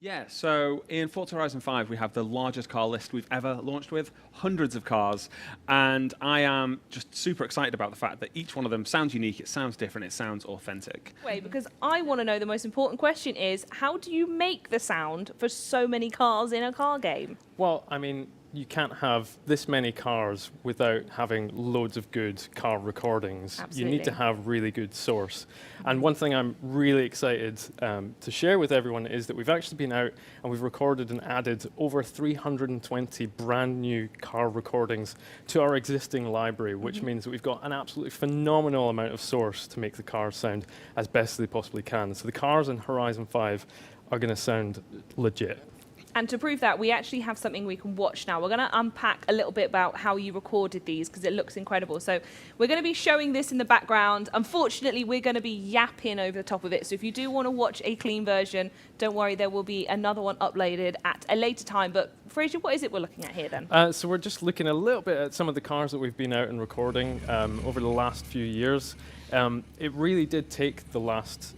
Yeah, so in Forza Horizon 5, we have the largest car list we've ever launched with, hundreds of cars, and I am just super excited about the fact that each one of them sounds unique, it sounds different, it sounds authentic. Wait, because I want to know the most important question is, how do you make the sound for so many cars in a car game? Well, I mean, you can't have this many cars without having loads of good car recordings. Absolutely. You need to have really good source. And one thing I'm really excited to share with everyone is that we've actually been out and we've recorded and added over 320 brand new car recordings to our existing library, which means that we've got an absolutely phenomenal amount of source to make the cars sound as best as they possibly can. So the cars in Horizon 5 are going to sound legit. And to prove that, we actually have something we can watch now. We're going to unpack a little bit about how you recorded these because it looks incredible. So we're going to be showing this in the background. Unfortunately, we're going to be yapping over the top of it. So if you do want to watch a clean version, don't worry, there will be another one uploaded at a later time. But Fraser, what is it we're looking at here then? So we're just looking a little bit at some of the cars that we've been out and recording over the last few years. It really did take the last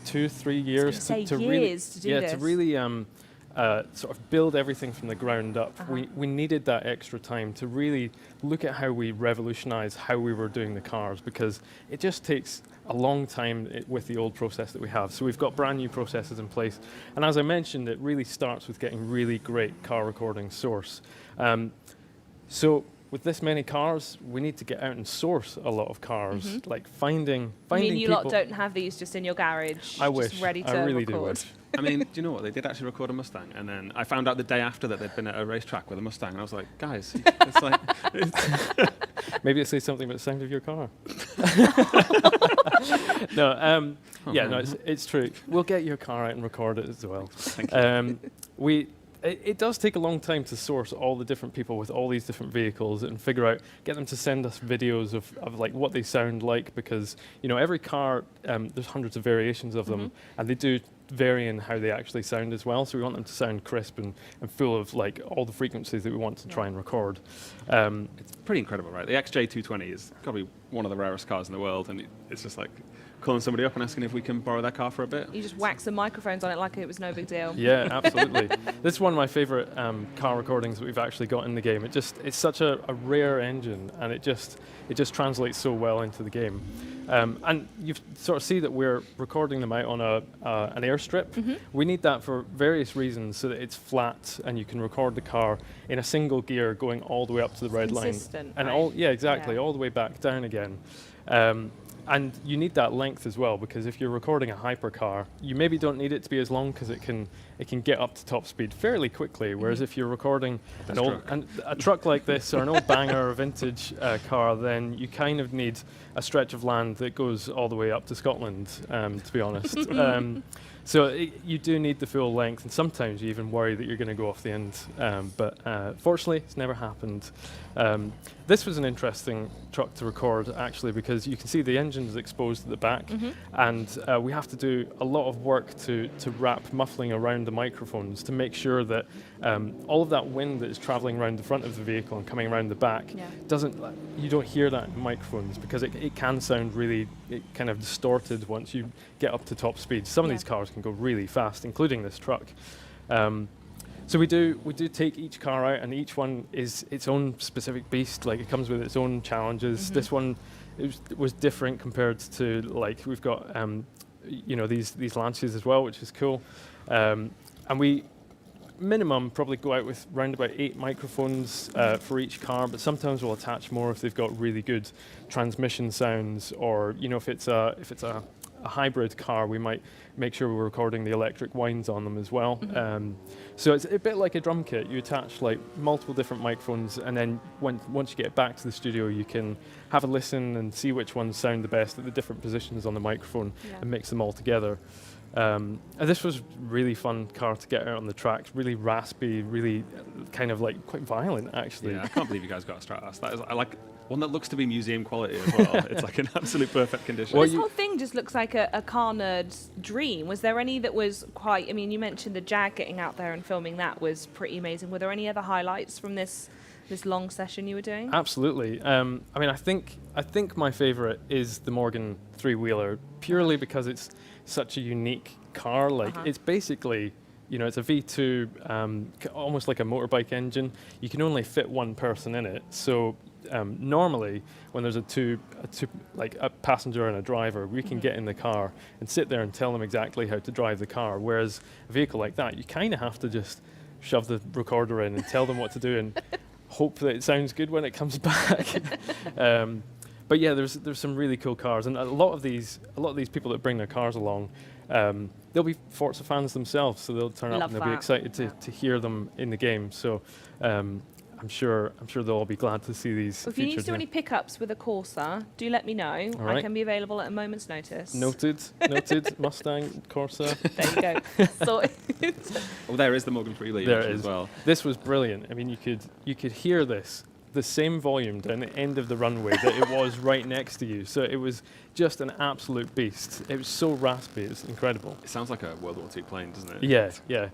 2-3 years to really sort of build everything from the ground up. We needed that extra time to really look at how we revolutionize how we were doing the cars, because it just takes a long time with the old process that we have. So we've got brand new processes in place. And as I mentioned, it really starts with getting really great car recording source. So with this many cars, we need to get out and source a lot of cars, like finding I mean, you lot people. don't have these just in your garage, I just wish. ready to I really do record. wish. I mean, do you know what? They did actually record a Mustang, and then I found out the day after that they'd been at a racetrack with a Mustang, and I was like, guys, it's like... Maybe it says something about the sound of your car. No, it's true. We'll get your car out and record it as well. Thank you. It does take a long time to source all the different people with all these different vehicles and get them to send us videos of like what they sound like, because every car, there's hundreds of variations of them, and they do vary in how they actually sound as well. So we want them to sound crisp and full of like all the frequencies that we want to try and record. It's pretty incredible, right? The XJ220 is probably one of the rarest cars in the world, and it's just like calling somebody up and asking if we can borrow their car for a bit. You just whack some microphones on it like it was no big deal. Yeah, absolutely. This is one of my favorite car recordings that we've actually got in the game. It's such a rare engine, and it just translates so well into the game. And you sort of see that we're recording them out on an airstrip. We need that for various reasons, so that it's flat and you can record the car in a single gear going all the way up to the red line. Consistent, And right? all the way back down again. And you need that length as well, because if you're recording a hypercar, you maybe don't need it to be as long, because it can get up to top speed fairly quickly. Whereas if you're recording a truck like this, or an old banger or vintage car, then you kind of need a stretch of land that goes all the way up to Scotland, to be honest. So you do need the full length, and sometimes you even worry that you're going to go off the end. But fortunately, it's never happened. This was an interesting truck to record, actually, because you can see the engine is exposed at the back, and we have to do a lot of work to wrap muffling around the microphones to make sure that all of that wind that is traveling around the front of the vehicle and coming around the back you don't hear that in microphones, because it can sound really kind of distorted once you get up to top speed. Some of these cars can go really fast, including this truck. So we do take each car out, and each one is its own specific beast. Like, it comes with its own challenges. This one was different compared to, like, we've got these Lancias as well, which is cool. And we minimum probably go out with round about 8 microphones for each car, but sometimes we'll attach more if they've got really good transmission sounds, or if it's a hybrid car, we might make sure we're recording the electric winds on them as well. So it's a bit like a drum kit. You attach like multiple different microphones, and then once you get back to the studio, you can have a listen and see which ones sound the best at the different positions on the microphone and mix them all together. And this was really fun car to get out on the track. Really raspy, really kind of like quite violent, actually. Yeah, I can't believe you guys got a Stratos. I like one that looks to be museum quality as well. It's like an absolute perfect condition. Well, this whole thing just looks like a car nerd's dream. Was there any that was quite... I mean, you mentioned the Jag getting out there and filming that was pretty amazing. Were there any other highlights from this long session you were doing? Absolutely. I mean, I think my favorite is the Morgan three-wheeler, purely because it's such a unique car. Like it's basically, you know, it's a V2, almost like a motorbike engine. You can only fit one person in it. So normally, when there's like a passenger and a driver, we can get in the car and sit there and tell them exactly how to drive the car. Whereas a vehicle like that, you kind of have to just shove the recorder in and tell them what to do and hope that it sounds good when it comes back. But yeah, there's some really cool cars, and a lot of these people that bring their cars along, they'll be Forza fans themselves, so they'll turn up and they'll be excited to hear them in the game. So I'm sure they'll all be glad to see these. If you need to do any pickups with a Corsa, do let me know. Right. I can be available at a moment's notice. Noted. Mustang, Corsa. There you go. Sorted. Well, there is the Morgan Freely There as is. well. This was brilliant. I mean, you could hear this, the same volume down the end of the runway that it was right next to you. So it was just an absolute beast. It was so raspy. It's incredible. It sounds like a World War II plane, doesn't it? Yeah, yeah.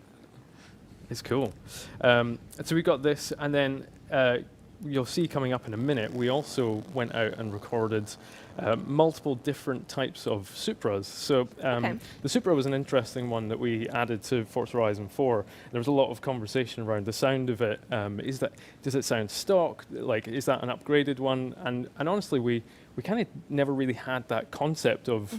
It's cool. So we got this, and then you'll see coming up in a minute, we also went out and recorded multiple different types of Supras. So the Supra was an interesting one that we added to Forza Horizon 4. There was a lot of conversation around the sound of it. Does it sound stock? Like, is that an upgraded one? And honestly, we kind of never really had that concept of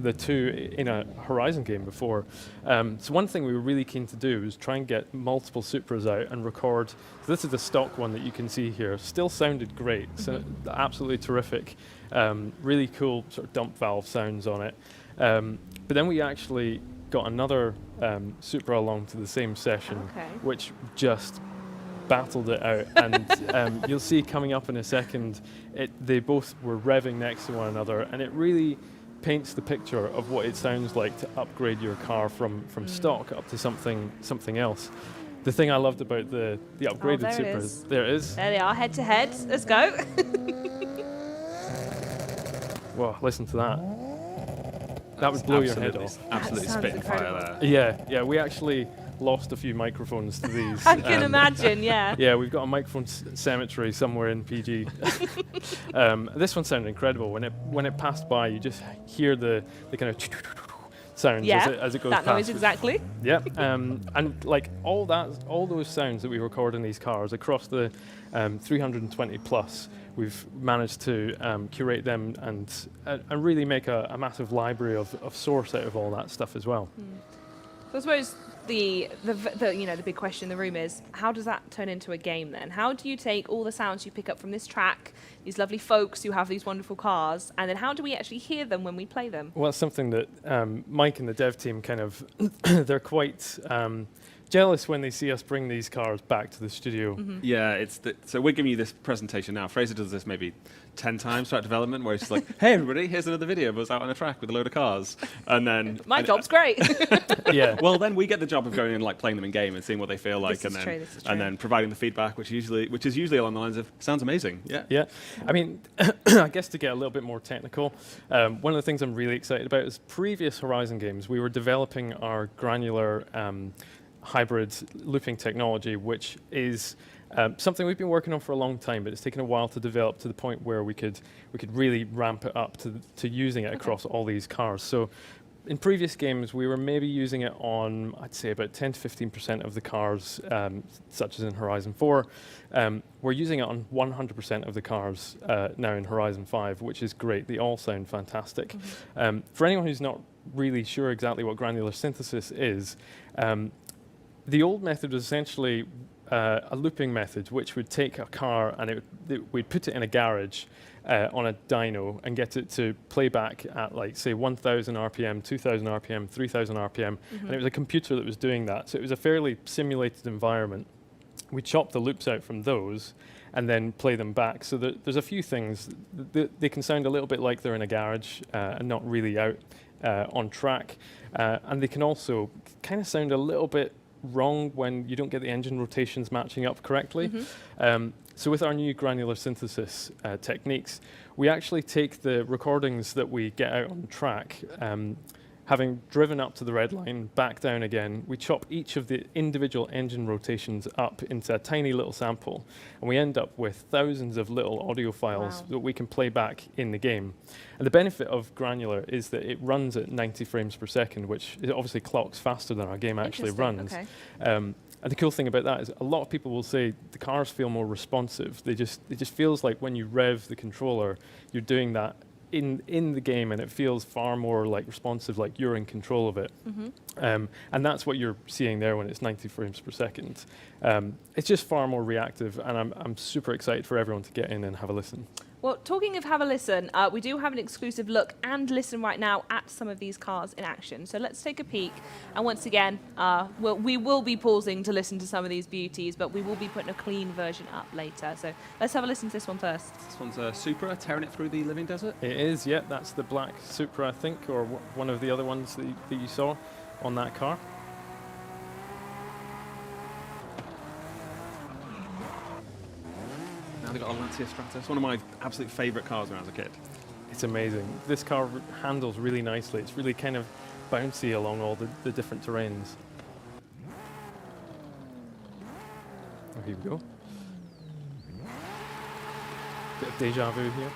the two in a Horizon game before. So one thing we were really keen to do was try and get multiple Supras out and record. So this is the stock one that you can see here. Still sounded great, so absolutely terrific. Really cool sort of dump valve sounds on it. But then we actually got another Supra along to the same session, which just battled it out. And you'll see coming up in a second, they both were revving next to one another, and it really paints the picture of what it sounds like to upgrade your car from stock up to something else. The thing I loved about the upgraded Supras, there it is. There they are, head to head. Let's go. Whoa, listen to that. That would blow your head off. Absolutely spitting fire there. Yeah, we actually lost a few microphones to these. I can imagine, yeah. Yeah, we've got a microphone cemetery somewhere in PG. This one sounded incredible. When it passed by, you just hear the kind of sounds as it goes past. That noise exactly. Yeah, and like all those sounds that we record in these cars across the 320 plus, we've managed to curate them and really make a massive library of source out of all that stuff as well. So I suppose the big question in the room is, how does that turn into a game then? How do you take all the sounds you pick up from this track, these lovely folks who have these wonderful cars, and then how do we actually hear them when we play them? Well, it's something that Mike and the dev team kind of, they're quite jealous when they see us bring these cars back to the studio. Yeah, so we're giving you this presentation now. Fraser does this maybe 10 times throughout development, where he's like, "Hey everybody, here's another video of us out on a track with a load of cars," and then my job's great. Yeah. Well, then we get the job of going and like playing them in game and seeing what they feel like, This is true. and then providing the feedback, which is usually along the lines of "sounds amazing." Yeah. Yeah. I mean, I guess to get a little bit more technical, one of the things I'm really excited about is previous Horizon games. We were developing our granular hybrid looping technology, which is something we've been working on for a long time, but it's taken a while to develop to the point where we could really ramp it up to using it across all these cars. So in previous games, we were maybe using it on, I'd say, about 10 to 15% of the cars, such as in Horizon 4. We're using it on 100% of the cars now in Horizon 5, which is great. They all sound fantastic. For anyone who's not really sure exactly what granular synthesis is, the old method was essentially a looping method, which would take a car and we'd put it in a garage on a dyno and get it to play back at, like, say, 1,000 RPM, 2,000 RPM, 3,000 RPM, and it was a computer that was doing that. So it was a fairly simulated environment. We chop the loops out from those and then play them back. So there's a few things. They can sound a little bit like they're in a garage and not really out on track. And they can also kind of sound a little bit wrong when you don't get the engine rotations matching up correctly. So with our new granular synthesis techniques, we actually take the recordings that we get out on track, having driven up to the red line, back down again, we chop each of the individual engine rotations up into a tiny little sample, and we end up with thousands of little audio files that we can play back in the game. And the benefit of granular is that it runs at 90 frames per second, which it obviously clocks faster than our game actually runs. Okay. And the cool thing about that is a lot of people will say the cars feel more responsive. It just feels like when you rev the controller, you're doing that in the game, and it feels far more like responsive, like you're in control of it. And that's what you're seeing there when it's 90 frames per second. It's just far more reactive, and I'm super excited for everyone to get in and have a listen. Well, talking of have a listen, we do have an exclusive look and listen right now at some of these cars in action. So let's take a peek. And once again, we will be pausing to listen to some of these beauties, but we will be putting a clean version up later. So let's have a listen to this one first. This one's a Supra tearing it through the living desert. It is, yeah. That's the black Supra, I think, or one of the other ones that you saw on that car. Now they've got a Lancia Stratos, one of my absolute favourite cars when I was a kid. It's amazing. This car handles really nicely. It's really kind of bouncy along all the different terrains. Oh, here we go. Bit of deja vu here.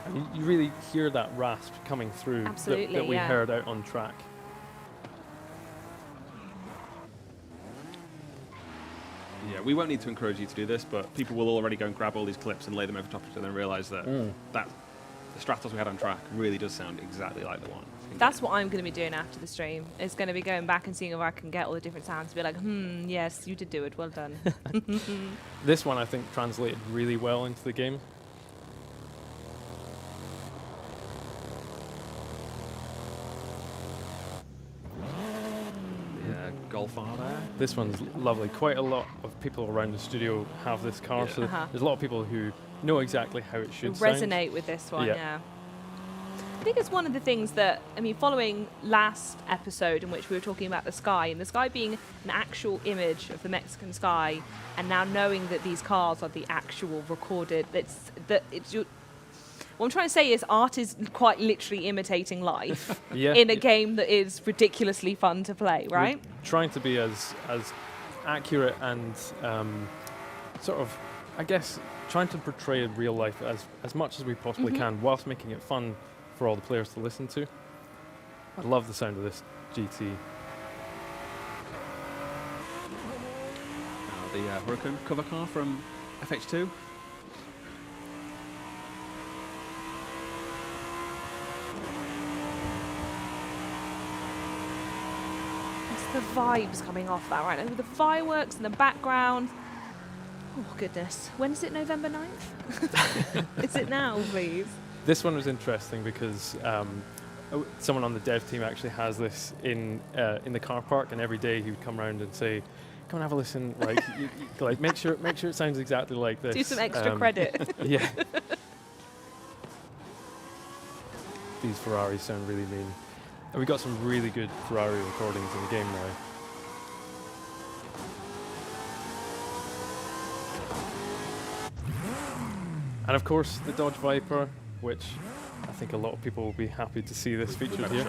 And you really hear that rasp coming through that we heard out on track. Yeah, we won't need to encourage you to do this, but people will already go and grab all these clips and lay them over top of each other and realise that the Stratos we had on track really does sound exactly like the one. That's what I'm going to be doing after the stream. Is going to be going back and seeing if I can get all the different sounds to be like, yes, you did do it. Well done. This one, I think, translated really well into the game. Golf R there. This one's lovely. Quite a lot of people around the studio have this car, so there's a lot of people who know exactly how it should resonate sound. With this one, yeah. I think it's one of the things that, I mean, following last episode in which we were talking about the sky, and the sky being an actual image of the Mexican sky, and now knowing that these cars are the actual recorded, what I'm trying to say is art is quite literally imitating life in a game that is ridiculously fun to play, right? We're trying to be as accurate and sort of, I guess, trying to portray real life as much as we possibly can, whilst making it fun for all the players to listen to. I love the sound of this GT. The Huracan cover car from FH2. The vibes coming off that right now, with the fireworks in the background. Oh goodness, when is it? November 9th? Is it now, please? This one was interesting because someone on the dev team actually has this in the car park, and every day he would come around and say, "Come and have a listen, like make sure it sounds exactly like this." Do some extra credit. Yeah. These Ferraris sound really mean. And we've got some really good Ferrari recordings in the game now. And of course, the Dodge Viper, which I think a lot of people will be happy to see this featured here.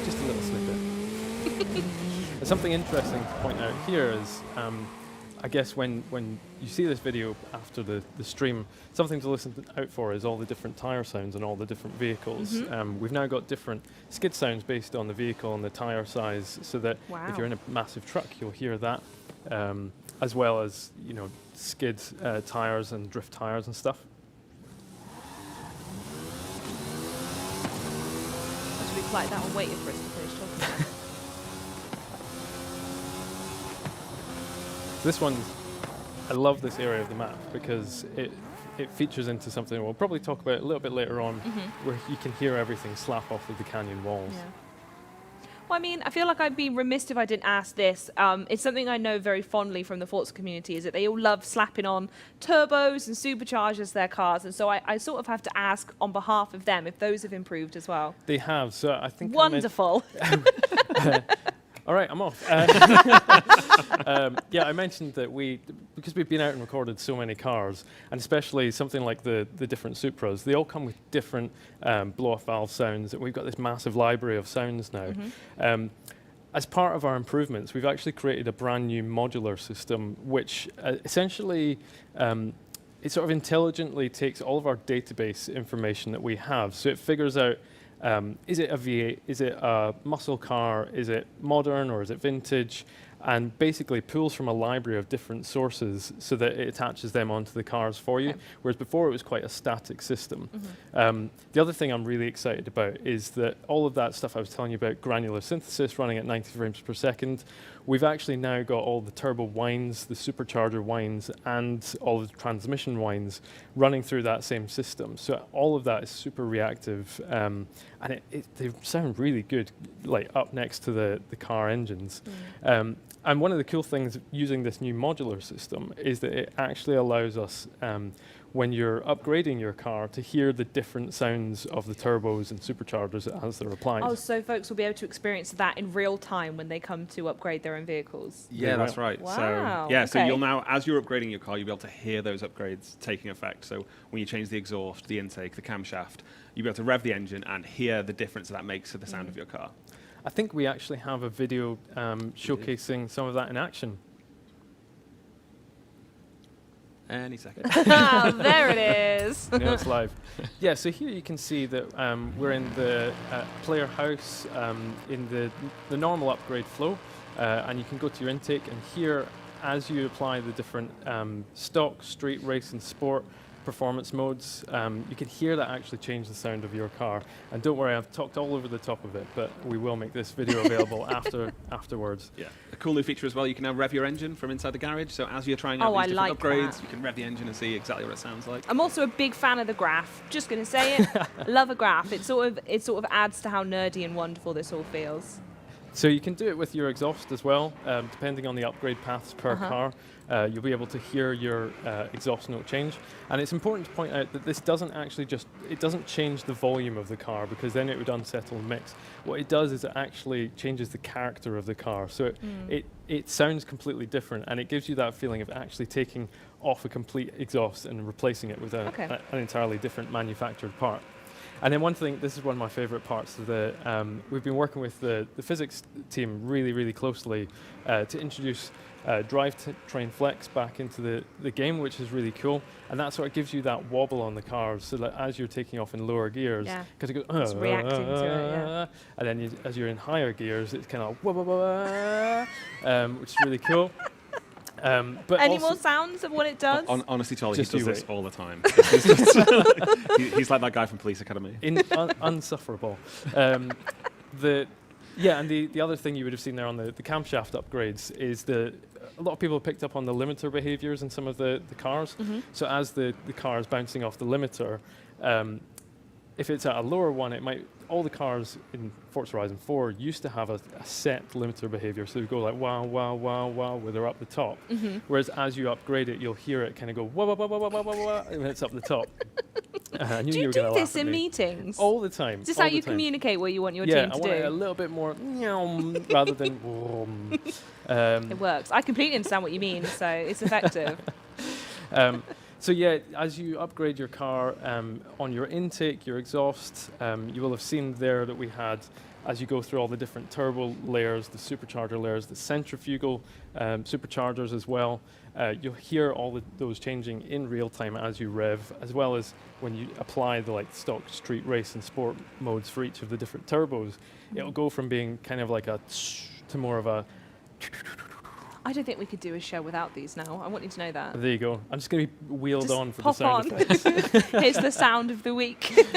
Just a little snippet. And something interesting to point out here is I guess when you see this video after the stream, something to listen out for is all the different tyre sounds and all the different vehicles. We've now got different skid sounds based on the vehicle and the tyre size, so that if you're in a massive truck, you'll hear that, as well as skid tyres and drift tyres and stuff. I should be like that and waiting for us to finish talking. This one, I love this area of the map because it features into something we'll probably talk about a little bit later on, where you can hear everything slap off of the canyon walls. Yeah. Well, I mean, I feel like I'd be remiss if I didn't ask this. It's something I know very fondly from the Forza community, is that they all love slapping on turbos and superchargers to their cars, and so I sort of have to ask on behalf of them if those have improved as well. They have, so I think... Wonderful. All right, I'm off. Yeah, I mentioned that because we've been out and recorded so many cars, and especially something like the different Supras, they all come with different blow-off valve sounds. We've got this massive library of sounds now. As part of our improvements, we've actually created a brand new modular system, which essentially it sort of intelligently takes all of our database information that we have. So it figures out, is it a V8, is it a muscle car, is it modern or is it vintage? And basically pulls from a library of different sources so that it attaches them onto the cars for you, whereas before it was quite a static system. The other thing I'm really excited about is that all of that stuff I was telling you about, granular synthesis running at 90 frames per second, we've actually now got all the turbo whines, the supercharger whines, and all the transmission whines running through that same system. So all of that is super reactive, and they sound really good, like up next to the car engines. And one of the cool things using this new modular system is that it actually allows us, when you're upgrading your car, to hear the different sounds of the turbos and superchargers as they're applied. Oh, so folks will be able to experience that in real time when they come to upgrade their own vehicles. Yeah, that's right. Wow. So, yeah, so okay. you'll now, as you're upgrading your car, you'll be able to hear those upgrades taking effect. So when you change the exhaust, the intake, the camshaft, you'll be able to rev the engine and hear the difference that makes to the sound of your car. I think we actually have a video showcasing some of that in action. Any second. There it is. No, it's live. Yeah, so here you can see that we're in the player house in the normal upgrade flow, and you can go to your intake, and here, as you apply the different stock, street, race, and sport performance modes, you can hear that actually change the sound of your car. And don't worry, I've talked all over the top of it, but we will make this video available afterwards. Yeah, a cool new feature as well, you can now rev your engine from inside the garage. So as you're trying out these different upgrades, you can rev the engine and see exactly what it sounds like. I'm also a big fan of the graph. Just going to say it. Love a graph. It sort of adds to how nerdy and wonderful this all feels. So you can do it with your exhaust as well, depending on the upgrade paths per car. You'll be able to hear your exhaust note change. And it's important to point out that this doesn't actually it doesn't change the volume of the car, because then it would unsettle the mix. What it does is it actually changes the character of the car. So it sounds completely different, and it gives you that feeling of actually taking off a complete exhaust and replacing it with an entirely different manufactured part. And then one thing, this is one of my favorite parts of we've been working with the physics team really, really closely to introduce drivetrain flex back into the game, which is really cool. And that sort of gives you that wobble on the cars, so that as you're taking off in lower gears, because it goes, it's reacting to it, and then as you're in higher gears, it's kind of which is really cool. But any more sounds of what it does? Honestly, Charlie, he does this all the time. He's like that guy from Police Academy. Unsufferable. And the other thing you would have seen there on the camshaft upgrades is a lot of people have picked up on the limiter behaviors in some of the cars. So as the car is bouncing off the limiter, if it's at a lower one, all the cars in Forza Horizon 4 used to have a set limiter behavior, so they go like wow, wow, wow, wow, where they're up the top. Whereas as you upgrade it, you'll hear it kind of go wah, wah, wah, wah, wah, wah, wah, wah, when it's up the top. Do you do this in meetings? All the time. Is this how you communicate what you want your team to do? Yeah, I want it a little bit more rather than it works. I completely understand what you mean, so it's effective. So yeah, as you upgrade your car on your intake, your exhaust, you will have seen there that we had, as you go through all the different turbo layers, the supercharger layers, the centrifugal superchargers as well, you'll hear all those changing in real time as you rev, as well as when you apply the stock, street, race and sport modes for each of the different turbos. It'll go from being kind of like a to more of a I don't think we could do a show without these now. I want you to know that. There you go. I'm just going to be wheeled just on for the sound effects. Here's the sound of the week.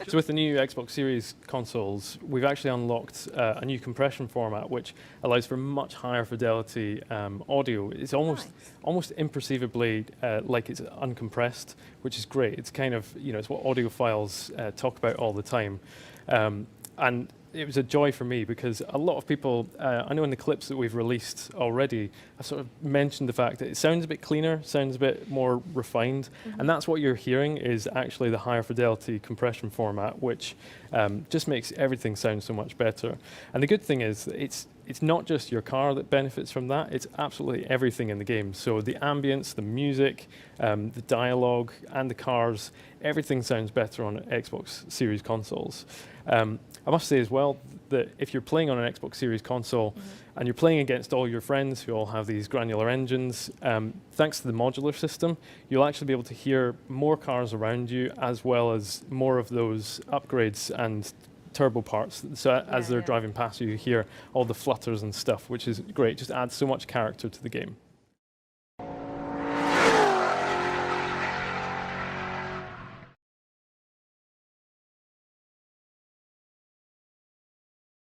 So with the new Xbox Series consoles, we've actually unlocked a new compression format which allows for much higher fidelity audio. It's almost imperceivably like it's uncompressed, which is great. It's kind of, it's what audiophiles talk about all the time. And it was a joy for me, because a lot of people, I know in the clips that we've released already, I sort of mentioned the fact that it sounds a bit cleaner, sounds a bit more refined, and that's what you're hearing is actually the higher fidelity compression format, which just makes everything sound so much better. And the good thing is that it's not just your car that benefits from that, it's absolutely everything in the game. So the ambience, the music, the dialogue, and the cars, everything sounds better on Xbox Series consoles. I must say as well that if you're playing on an Xbox Series console and you're playing against all your friends who all have these granular engines, thanks to the modular system, you'll actually be able to hear more cars around you, as well as more of those upgrades and turbo parts. So as they're driving past you, you hear all the flutters and stuff, which is great. Just adds so much character to the game.